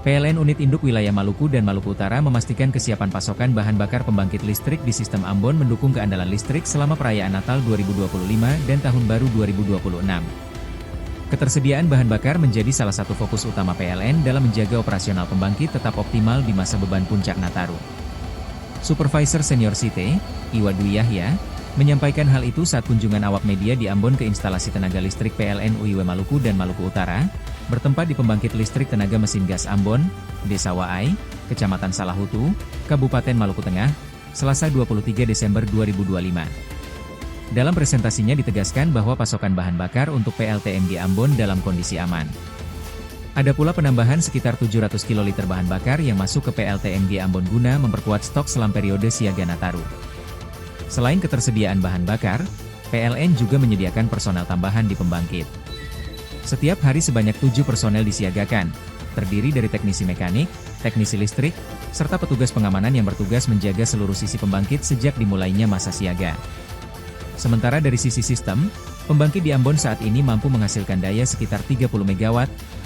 PLN Unit Induk Wilayah Maluku dan Maluku Utara memastikan kesiapan pasokan bahan bakar pembangkit listrik di sistem Ambon mendukung keandalan listrik selama perayaan Natal 2025 dan Tahun Baru 2026. Ketersediaan bahan bakar menjadi salah satu fokus utama PLN dalam menjaga operasional pembangkit tetap optimal di masa beban puncak Nataru. Supervisor Senior Site, Iwa Dwi Yahya, menyampaikan hal itu saat kunjungan awak media di Ambon ke instalasi tenaga listrik PLN UIW Maluku dan Maluku Utara, bertempat di pembangkit listrik tenaga mesin gas Ambon, Desa Waai, Kecamatan Salahutu, Kabupaten Maluku Tengah, Selasa 23 Desember 2025. Dalam presentasinya ditegaskan bahwa pasokan bahan bakar untuk PLTMG Ambon dalam kondisi aman. Ada pula penambahan sekitar 700 kiloliter bahan bakar yang masuk ke PLTMG Ambon guna memperkuat stok selama periode siaga Nataru. Selain ketersediaan bahan bakar, PLN juga menyediakan personel tambahan di pembangkit. Setiap hari sebanyak 7 personel disiagakan, terdiri dari teknisi mekanik, teknisi listrik, serta petugas pengamanan yang bertugas menjaga seluruh sisi pembangkit sejak dimulainya masa siaga. Sementara dari sisi sistem, pembangkit di Ambon saat ini mampu menghasilkan daya sekitar 30 MW,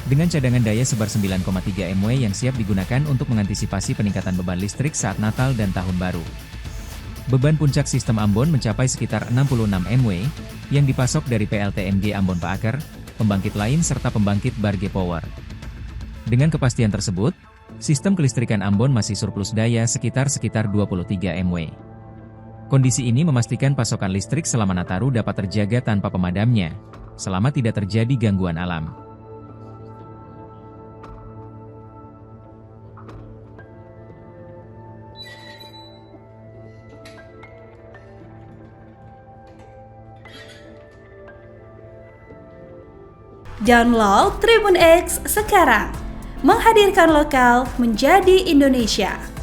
dengan cadangan daya sebar 9,3 MW yang siap digunakan untuk mengantisipasi peningkatan beban listrik saat Natal dan Tahun Baru. Beban puncak sistem Ambon mencapai sekitar 66 MW, yang dipasok dari PLTMG Ambon Paaker, pembangkit lain serta pembangkit Barge Power. Dengan kepastian tersebut, sistem kelistrikan Ambon masih surplus daya sekitar 23 MW. Kondisi ini memastikan pasokan listrik selama Nataru dapat terjaga tanpa pemadamnya, selama tidak terjadi gangguan alam. Download Tribun X sekarang, menghadirkan lokal menjadi Indonesia.